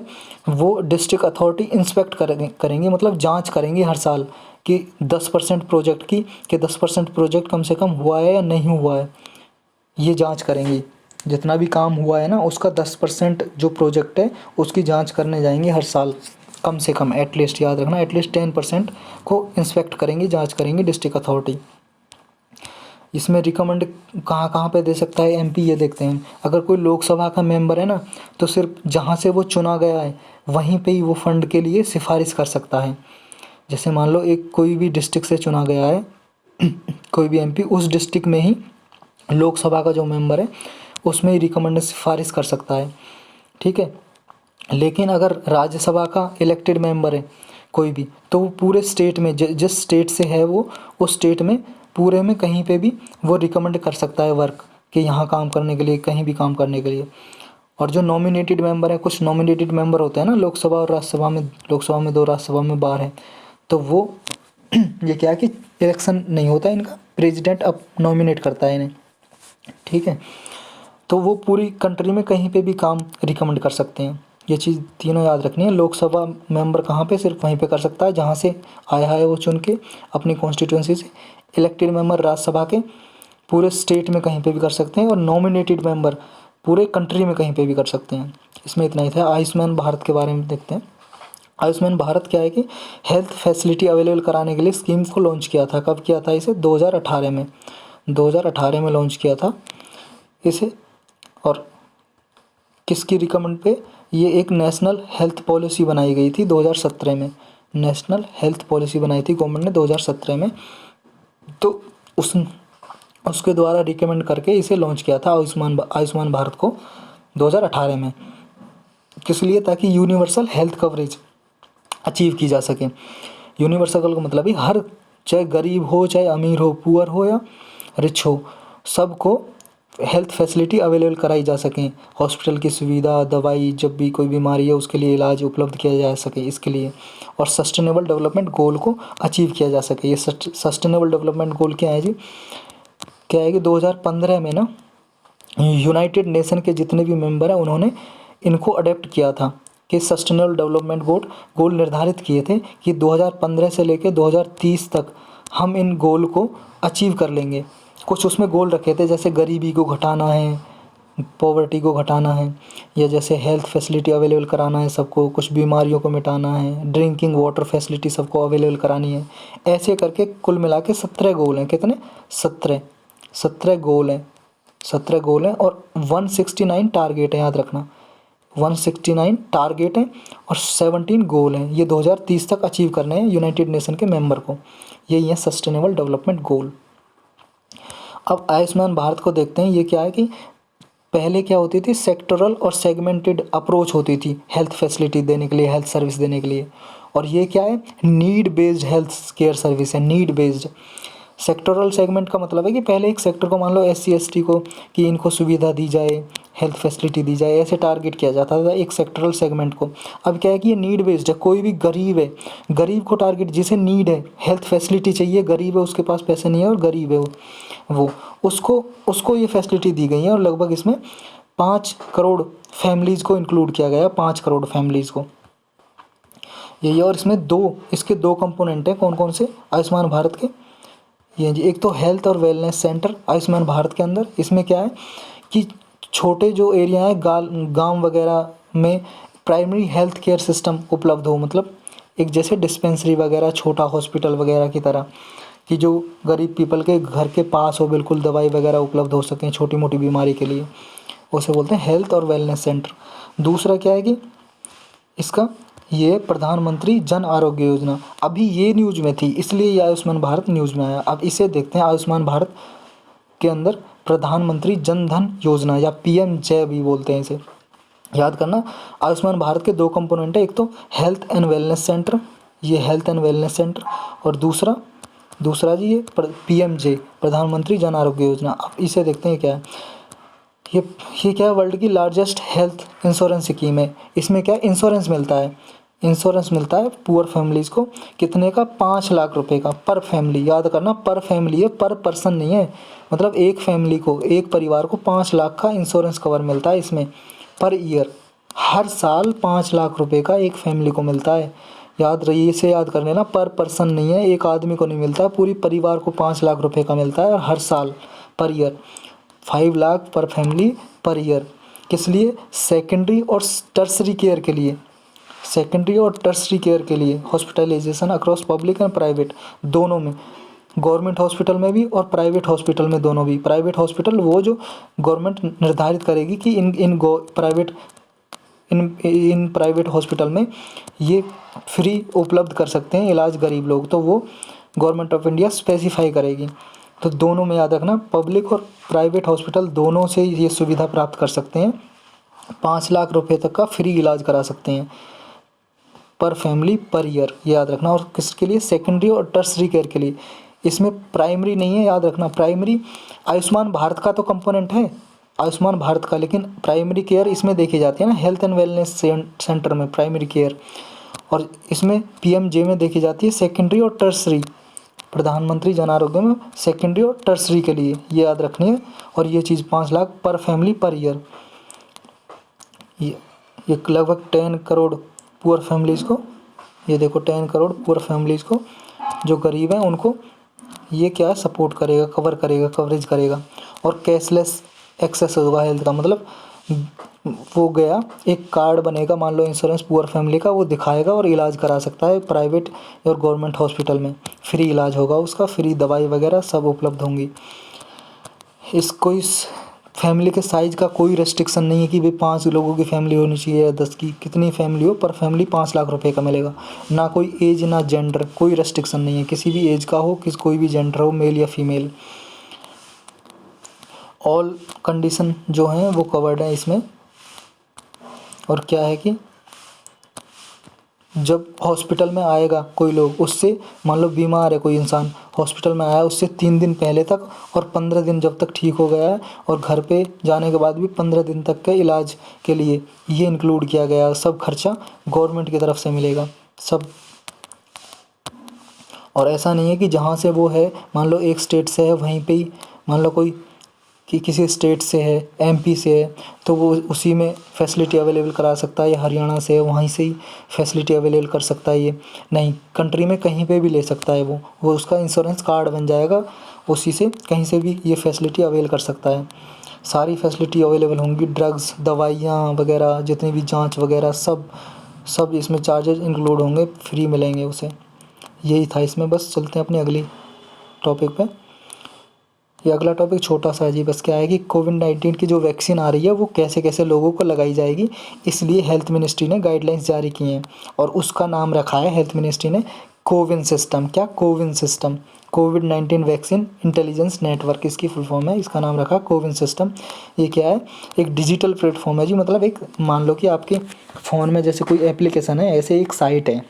वो डिस्ट्रिक्ट अथॉरिटी इंस्पेक्ट करेंगे, मतलब जांच करेंगी हर साल कि 10% प्रोजेक्ट की, कि 10% प्रोजेक्ट कम से कम हुआ है या नहीं हुआ है, ये जांच करेंगी। जितना भी काम हुआ है ना उसका 10% जो प्रोजेक्ट है उसकी जांच करने जाएंगे हर साल, कम से कम, एटलीस्ट याद रखना, एटलीस्ट 10% को इंस्पेक्ट करेंगी, जांच करेंगी डिस्ट्रिक्ट अथॉरिटी। इसमें रिकमेंड कहाँ कहाँ पे दे सकता है एमपी, ये देखते हैं। अगर कोई लोकसभा का मेंबर है ना, तो सिर्फ जहाँ से वो चुना गया है वहीं पे ही वो फंड के लिए सिफारिश कर सकता है। जैसे मान लो एक कोई भी डिस्ट्रिक्ट से चुना गया है कोई भी एमपी, उस डिस्ट्रिक्ट में ही लोकसभा का जो मेंबर है उसमें ही रिकमेंड सिफारिश कर सकता है, ठीक है। लेकिन अगर राज्यसभा का इलेक्टेड मेंबर है कोई भी, तो वो पूरे स्टेट में जिस स्टेट से है वो, उस स्टेट में पूरे में कहीं पे भी वो रिकमेंड कर सकता है वर्क, कि यहाँ काम करने के लिए, कहीं भी काम करने के लिए। और जो नॉमिनेटेड मेंबर है, कुछ नॉमिनेटेड मेंबर होते हैं ना लोकसभा और राज्यसभा में, लोकसभा में 2, राज्यसभा में 12 है, तो वो ये क्या है कि इलेक्शन नहीं होता है इनका, प्रेसिडेंट अब नॉमिनेट करता है इन्हें, ठीक है। तो वो पूरी कंट्री में कहीं पे भी काम रिकमेंड कर सकते हैं। ये चीज़ तीनों याद रखनी है। लोकसभा मेंबर कहाँ पे, सिर्फ वहीं पे कर सकता है जहाँ से आया है वो चुन के अपनी कॉन्स्टिट्यूंसी से। इलेक्टेड मेंबर राज्यसभा के पूरे स्टेट में कहीं पे भी कर सकते हैं, और नॉमिनेटेड मेंबर पूरे कंट्री में कहीं पे भी कर सकते हैं। इसमें इतना ही था। आयुष्मान भारत के बारे में देखते हैं। आयुष्मान भारत क्या है कि हेल्थ फैसिलिटी अवेलेबल कराने के लिए स्कीम को लॉन्च किया था। कब किया था इसे? 2018 में। 2018 में लॉन्च किया था इसे। और किसकी रिकमेंड पे? ये एक नेशनल हेल्थ पॉलिसी बनाई गई थी 2017 में। नेशनल हेल्थ पॉलिसी बनाई थी गवर्नमेंट ने 2017 में। तो उसके द्वारा रिकमेंड करके इसे लॉन्च किया था आयुष्मान भारत को 2018 में। किस लिए? ताकि यूनिवर्सल हेल्थ कवरेज अचीव की जा सके। यूनिवर्सल का मतलब ही हर, चाहे गरीब हो, चाहे अमीर हो, पुअर हो या रिच हो, सबको हेल्थ फैसिलिटी अवेलेबल कराई जा सकें। हॉस्पिटल की सुविधा, दवाई, जब भी कोई बीमारी है उसके लिए इलाज उपलब्ध किया जा सके, इसके लिए। और सस्टेनेबल डेवलपमेंट गोल को अचीव किया जा सके। ये सस्टेनेबल डेवलपमेंट गोल क्या है जी? क्या है कि 2015 में ना यूनाइटेड नेशन के जितने भी मेंबर हैं उन्होंने इनको अडेप्ट किया था कि सस्टेनेबल डेवलपमेंट गोल निर्धारित किए थे कि 2015 से लेकर 2030 तक हम इन गोल को अचीव कर लेंगे। कुछ उसमें गोल रखे थे, जैसे गरीबी को घटाना है, पॉवर्टी को घटाना है, या जैसे हेल्थ फैसिलिटी अवेलेबल कराना है सबको, कुछ बीमारियों को मिटाना है, ड्रिंकिंग वाटर फैसिलिटी सबको अवेलेबल करानी है। ऐसे करके कुल मिला के 17 गोल हैं। कितने? 17 गोल हैं। 17 गोल हैं और 169 टारगेट है, याद रखना। 169 टारगेट हैं और 17 गोल हैं। ये 2030 तक अचीव करने हैं यूनाइटेड नेशन के मेंबर को। यही है सस्टेनेबल डेवलपमेंट गोल। अब आयुष्मान भारत को देखते हैं। ये क्या है कि पहले क्या होती थी? सेक्टरल और सेगमेंटेड अप्रोच होती थी हेल्थ फैसिलिटी देने के लिए, हेल्थ सर्विस देने के लिए। और ये क्या है? Need based health care service है, नीड बेस्ड। सेक्टरल सेगमेंट का मतलब है कि पहले एक सेक्टर को, मान लो SC ST को, कि इनको सुविधा दी जाए, हेल्थ फैसिलिटी दी जाए, ऐसे टारगेट किया जाता था एक सेक्टरल सेगमेंट को। अब क्या है कि ये नीड बेस्ड है। कोई भी गरीब है, गरीब को टारगेट, जिसे नीड है, हेल्थ फैसिलिटी चाहिए, गरीब है, उसके पास पैसे नहीं है और गरीब है वो उसको उसको ये फैसिलिटी दी गई है। और लगभग इसमें 5 करोड़ फैमिलीज़ को इंक्लूड किया गया, 5 करोड़ फैमिलीज़ को। यही है। और इसमें इसके दो कंपोनेंट हैं। कौन कौन से आयुष्मान भारत के? ये जी, एक तो हेल्थ और वेलनेस सेंटर आयुष्मान भारत के अंदर। इसमें क्या है कि छोटे जो एरिया है, गांव वगैरह में प्राइमरी हेल्थ केयर सिस्टम उपलब्ध हो, मतलब एक जैसे डिस्पेंसरी वगैरह, छोटा हॉस्पिटल वगैरह की तरह, कि जो गरीब पीपल के घर के पास हो, बिल्कुल दवाई वगैरह उपलब्ध हो सकें छोटी मोटी बीमारी के लिए, उसे बोलते हैं हेल्थ और वेलनेस सेंटर। दूसरा क्या है कि इसका, ये प्रधानमंत्री जन आरोग्य योजना। अभी ये न्यूज़ में थी, इसलिए ये आयुष्मान भारत न्यूज़ में आया। अब इसे देखते हैं। आयुष्मान भारत के अंदर प्रधानमंत्री जन धन योजना, या PMJ भी बोलते हैं इसे, याद करना। आयुष्मान भारत के दो कंपोनेंट है, एक तो हेल्थ एंड वेलनेस सेंटर, ये हेल्थ एंड वेलनेस सेंटर, और दूसरा जी ये PMJ, प्रधानमंत्री जन आरोग्य योजना। अब इसे देखते हैं क्या है। ये क्या है? वर्ल्ड की लार्जेस्ट हेल्थ इंश्योरेंस स्कीम है। इसमें क्या इंश्योरेंस मिलता है? इंश्योरेंस मिलता है पुअर फैमिलीज़ को। कितने का? 5 लाख रुपए का पर फैमिली। याद करना, पर फैमिली है, पर पर्सन नहीं है। मतलब एक फैमिली को, एक परिवार को 5 लाख का इंश्योरेंस कवर मिलता है इसमें, पर ईयर। हर साल 5 लाख रुपए का एक फैमिली को मिलता है। याद रहिए, इसे याद कर लेना। पर पर्सन नहीं है, एक आदमी को नहीं मिलता, पूरी परिवार को 5 लाख रुपए का मिलता है, और हर साल, पर ईयर 5 लाख पर फैमिली पर ईयर। किस लिए? सेकेंडरी और टर्सरी केयर के लिए। सेकेंडरी और टर्सरी केयर के लिए hospitalisation across public and private, दोनों में। गवर्नमेंट हॉस्पिटल में भी और प्राइवेट हॉस्पिटल में, दोनों भी। प्राइवेट हॉस्पिटल वो जो गवर्नमेंट निर्धारित करेगी कि इन प्राइवेट हॉस्पिटल में ये फ्री उपलब्ध कर सकते हैं इलाज गरीब लोग, तो वो गवर्नमेंट ऑफ इंडिया स्पेसिफाई करेगी। तो दोनों में याद रखना, पब्लिक और प्राइवेट हॉस्पिटल दोनों से ये सुविधा प्राप्त कर सकते हैं। 5 लाख रुपए तक का फ्री इलाज करा सकते हैं पर फैमिली पर ईयर, याद रखना। और किसके लिए? सेकेंडरी और टर्सरी केयर के लिए। इसमें प्राइमरी नहीं है, याद रखना। प्राइमरी आयुष्मान भारत का तो कंपोनेंट है, आयुष्मान भारत का, लेकिन प्राइमरी केयर इसमें देखी जाती है ना, हेल्थ एंड वेलनेस सेंटर में प्राइमरी केयर। और इसमें PMJ में देखी जाती है सेकेंडरी और टर्सरी। प्रधानमंत्री जन आरोग्य में सेकेंडरी और टर्सरी के लिए, ये याद रखनी है। और ये चीज़ 5 लाख पर फैमिली पर ईयर। ये लगभग 10 करोड़ पुअर फैमिलीज़ को, ये देखो 10 करोड़ पुअर फैमिलीज़ को, जो गरीब हैं उनको ये क्या है, सपोर्ट करेगा, कवर करेगा, कवरेज करेगा। और कैशलेस एक्सेस होगा हेल्थ का, मतलब वो गया एक कार्ड बनेगा, मान लो इंश्योरेंस पुअर फैमिली का, वो दिखाएगा और इलाज करा सकता है प्राइवेट और गवर्नमेंट हॉस्पिटल में। फ्री इलाज होगा उसका, फ्री दवाई वगैरह सब उपलब्ध होंगी। इसको इस फैमिली के साइज़ का कोई रेस्ट्रिक्शन नहीं है कि भाई 5 लोगों की फैमिली होनी चाहिए या 10 की, कितनी फैमिली हो, पर फैमिली 5 लाख रुपए का मिलेगा। ना कोई एज ना जेंडर, कोई रेस्ट्रिक्शन नहीं है, किसी भी एज का हो, कोई भी जेंडर हो, मेल या फीमेल, ऑल कंडीशन जो हैं वो कवर्ड है इसमें। और क्या है कि जब हॉस्पिटल में आएगा कोई लोग, उससे मान लो बीमार है कोई इंसान, हॉस्पिटल में आया, उससे 3 दिन पहले तक और 15 दिन जब तक ठीक हो गया है, और घर पे जाने के बाद भी 15 दिन तक के इलाज के लिए ये इंक्लूड किया गया है। सब खर्चा गवर्नमेंट की तरफ से मिलेगा सब। और ऐसा नहीं है कि जहाँ से वो है, मान लो एक स्टेट से है वहीं पे ही, मान लो कोई कि किसी स्टेट से है, एमपी से है, तो वो उसी में फैसिलिटी अवेलेबल करा सकता है, या हरियाणा से है वहीं से ही फैसिलिटी अवेलेबल कर सकता है। ये नहीं, कंट्री में कहीं पे भी ले सकता है वो उसका इंश्योरेंस कार्ड बन जाएगा, उसी से कहीं से भी ये फैसिलिटी अवेल कर सकता है। सारी फैसिलिटी अवेलेबल होंगी, ड्रग्स, दवाइयाँ वगैरह, जितनी भी जाँच वगैरह सब इसमें चार्जेस इंक्लूड होंगे, फ्री मिलेंगे उसे। यही था इसमें। बस चलते हैं अपनी अगली टॉपिक पे। ये अगला टॉपिक छोटा सा है जी, बस क्या है कि कोविड-19 की जो वैक्सीन आ रही है वो कैसे कैसे लोगों को लगाई जाएगी, इसलिए हेल्थ मिनिस्ट्री ने गाइडलाइंस जारी की हैं, और उसका नाम रखा है हेल्थ मिनिस्ट्री ने कोविन सिस्टम। क्या? कोविन सिस्टम, कोविड-19 वैक्सीन इंटेलिजेंस नेटवर्क इसकी फुल फॉर्म है, इसका नाम रखा कोविन सिस्टम। ये क्या है? एक डिजिटल प्लेटफॉर्म है जी, मतलब एक, मान लो कि आपके फ़ोन में जैसे कोई एप्लीकेशन है, ऐसे एक साइट है,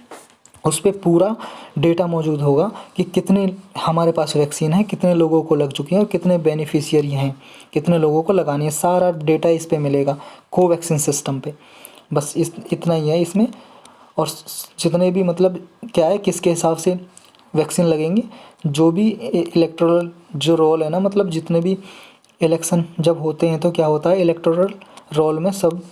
उस पे पूरा डेटा मौजूद होगा कि कितने हमारे पास वैक्सीन है, कितने लोगों को लग चुकी है और कितने बेनिफिशियरी हैं, कितने लोगों को लगानी है, सारा डेटा इस पे मिलेगा कोवैक्सीन सिस्टम पे। बस इतना ही है इसमें। और जितने भी, मतलब क्या है, किसके हिसाब से वैक्सीन लगेंगी, जो भी इलेक्टोरल जो रोल है ना, मतलब जितने भी इलेक्शन जब होते हैं तो क्या होता है, इलेक्टोरल रोल में सब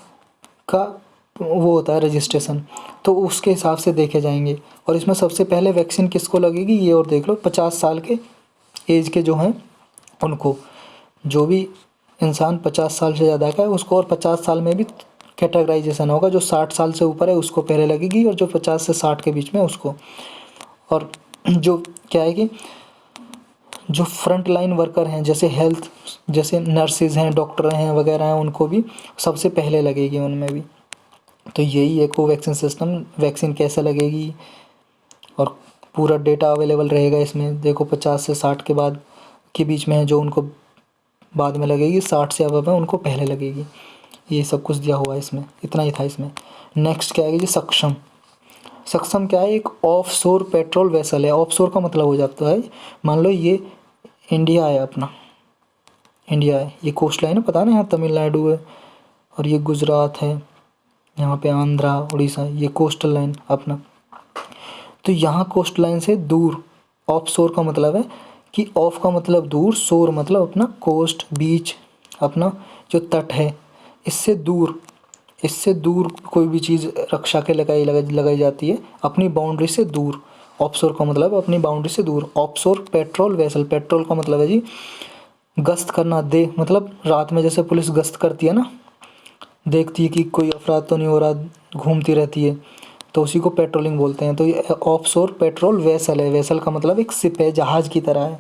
का वो होता है रजिस्ट्रेशन, तो उसके हिसाब से देखे जाएंगे। और इसमें सबसे पहले वैक्सीन किसको लगेगी ये और देख लो, 50 साल के एज के जो हैं उनको, जो भी इंसान 50 साल से ज़्यादा का है उसको, और 50 साल में भी कैटेगराइजेशन होगा, जो 60 साल से ऊपर है उसको पहले लगेगी, और जो 50 से 60 के बीच में उसको। और जो क्या है कि जो फ्रंट लाइन वर्कर हैं, जैसे हेल्थ, जैसे नर्सेज हैं, डॉक्टर हैं वगैरह हैं, उनको भी सबसे पहले लगेगी उनमें भी। तो यही है कोवैक्सीन सिस्टम। वैक्सीन कैसे लगेगी और पूरा डेटा अवेलेबल रहेगा इसमें। देखो 50 से 60 के बाद के बीच में है जो उनको बाद में लगेगी, 60 से अबव है उनको पहले लगेगी। ये सब कुछ दिया हुआ है इसमें, इतना ही था इसमें। नेक्स्ट क्या है जी, सक्षम। सक्षम क्या है? एक ऑफशोर पेट्रोल वेसल है। ऑफशोर का मतलब हो जाता है, मान लो ये इंडिया है अपना, इंडिया है, ये कोस्ट लाइन है, पता ना, यहाँ तमिलनाडु है और ये गुजरात है, यहाँ पे आंध्रा, उड़ीसा, ये कोस्टल लाइन अपना। तो यहाँ कोस्ट लाइन से दूर, ऑफ शोर का मतलब है कि ऑफ का मतलब दूर, शोर मतलब अपना कोस्ट, बीच, अपना जो तट है, इससे दूर, इससे दूर कोई भी चीज़ रक्षा के लगाई जाती है, अपनी बाउंड्री से दूर। ऑफशोर का मतलब अपनी बाउंड्री से दूर। ऑफशोर पेट्रोल वेसल, पेट्रोल का मतलब है जी गश्त करना, दे मतलब रात में जैसे पुलिस गश्त करती है ना, देखती है कि कोई अफराद तो नहीं हो रहा, घूमती रहती है, तो उसी को पेट्रोलिंग बोलते हैं। तो ये ऑफशोर पेट्रोल वेसल है। वेसल का मतलब एक शिप है, जहाज़ की तरह है,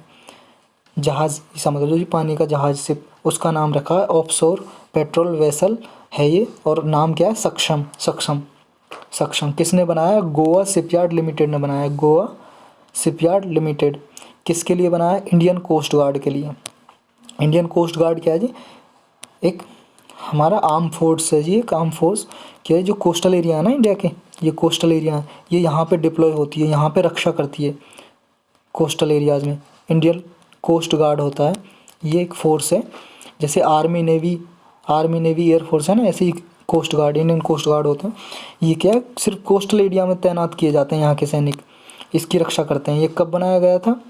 जहाज़ समझ लो जी, पानी का जहाज़, शिप, उसका नाम रखा है ऑफशोर पेट्रोल वेसल है ये। और नाम क्या है? सक्षम। सक्षम, सक्षम किसने बनाया? गोवा शिपयार्ड लिमिटेड ने बनाया। गोवा शिपयार्ड लिमिटेड किसके लिए बनाया? इंडियन कोस्ट गार्ड के लिए। इंडियन कोस्ट गार्ड क्या है जी? एक हमारा आर्म फोर्स है जी, एक आर्म फोर्स क्या है, जो कोस्टल एरिया है ना इंडिया के, ये कोस्टल एरिया है, ये यहाँ पे डिप्लॉय होती है, यहाँ पे रक्षा करती है कोस्टल एरियाज़ में। इंडियन कोस्ट गार्ड होता है, ये एक फोर्स है, जैसे आर्मी नेवी एयरफोर्स है ना, ऐसे ही coast guard, Indian coast guard होते हैं। ये क्या है, सिर्फ कोस्टल एरिया में तैनात किए जाते हैं यहाँ के सैनिक, इसकी रक्षा करते हैं। ये कब बनाया गया था?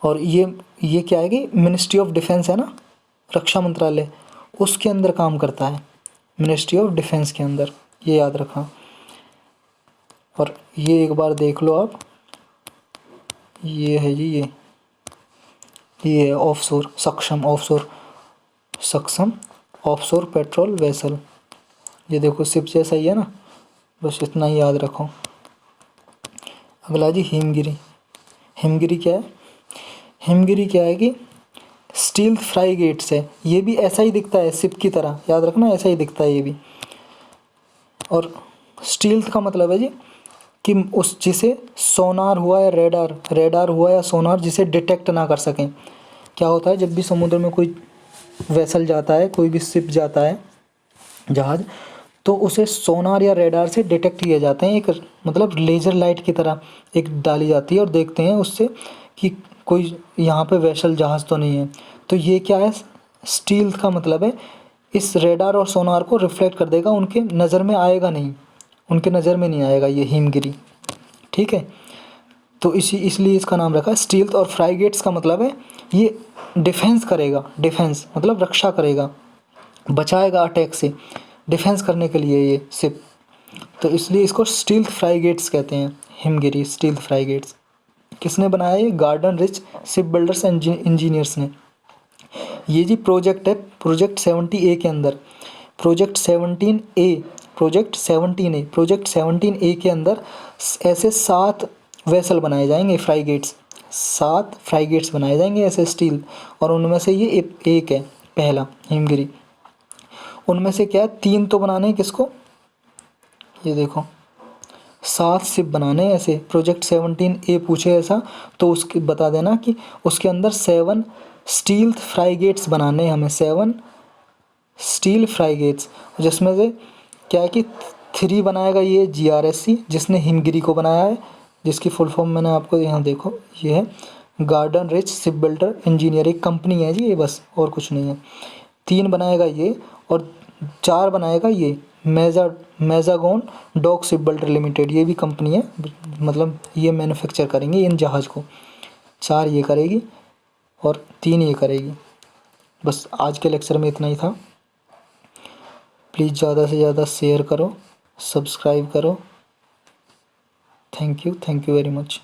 और ये क्या है कि मिनिस्ट्री ऑफ डिफेंस है ना, रक्षा मंत्रालय, उसके अंदर काम करता है, मिनिस्ट्री ऑफ डिफेंस के अंदर, ये याद रखना। और ये एक बार देख लो आप, ये है जी, ये ये है ऑफशोर, सक्षम ऑफशोर, सक्षम ऑफशोर पेट्रोल वेसल। ये देखो शिप जैसा ही है ना, बस इतना ही याद रखो। अगला जी हिमगिरी। हिमगिरी क्या है? हिमगिरी क्या है कि स्टील फ्राइगेट्स है। ये भी ऐसा ही दिखता है शिप की तरह, याद रखना ऐसा ही दिखता है ये भी। और स्टील का मतलब है जी कि उस जिसे सोनार हुआ या रेडार हुआ या सोनार जिसे डिटेक्ट ना कर सकें। क्या होता है, जब भी समुद्र में कोई वेसल जाता है, कोई भी शिप जाता है, जहाज़, तो उसे सोनार या रेडार से डिटेक्ट किए जाते हैं। एक मतलब लेज़र लाइट की तरह एक डाली जाती है और देखते हैं उससे कि कोई यहाँ पे वेसल जहाज़ तो नहीं है। तो ये क्या है, स्टील का मतलब है इस रेडार और सोनार को रिफ्लेक्ट कर देगा, उनके नज़र में आएगा नहीं, उनके नज़र में नहीं आएगा ये हिमगिरी। ठीक है, तो इसलिए इसका नाम रखा है स्टील्थ। और फ्राइगेट्स का मतलब है ये डिफेंस करेगा, डिफेंस मतलब रक्षा करेगा, बचाएगा अटैक से, डिफेंस करने के लिए ये शिप। तो इसलिए इसको स्टील्थ फ्राइगेट्स कहते हैं, हिमगिरी स्टील्थ फ्राइगेट्स। किसने बनाया ये? Garden rich ship builders and engineers ने। ये जी प्रोजेक्ट है, प्रोजेक्ट 70A के अंदर, project 17A, project 17A, project 17A के अंदर ऐसे 7 वेसल बनाए जाएंगे, फ्राइगेट्स, 7 फ्राइगेट्स बनाए जाएंगे ऐसे स्टील। और उनमें से ये एक है पहला हिमगिरी। उनमें से क्या है, 3 तो बनाने हैं किसको, ये देखो 7 शिप बनाने हैं ऐसे। प्रोजेक्ट 17A पूछे ऐसा तो उसकी बता देना कि उसके अंदर 7 स्टील फ्राइगेट्स बनाने हैं हमें, 7 स्टील फ्राइगेट्स, जिसमें से क्या है कि 3 बनाएगा ये GRSC जिसने हिमगिरी को बनाया है, जिसकी फुल फॉर्म मैंने आपको यहाँ देखो, ये है garden rich ship builder engineer, एक कंपनी है जी ये, बस और कुछ नहीं है। 3 बनाएगा ये और 4 बनाएगा ये मेजागोन डॉक शिप बिल्डर लिमिटेड, ये भी कंपनी है, मतलब ये मैन्युफैक्चर करेंगे इन जहाज़ को। 4 ये करेगी और 3 ये करेगी। बस आज के लेक्चर में इतना ही था। प्लीज़ ज़्यादा से ज़्यादा शेयर करो, सब्सक्राइब करो। Thank you very much.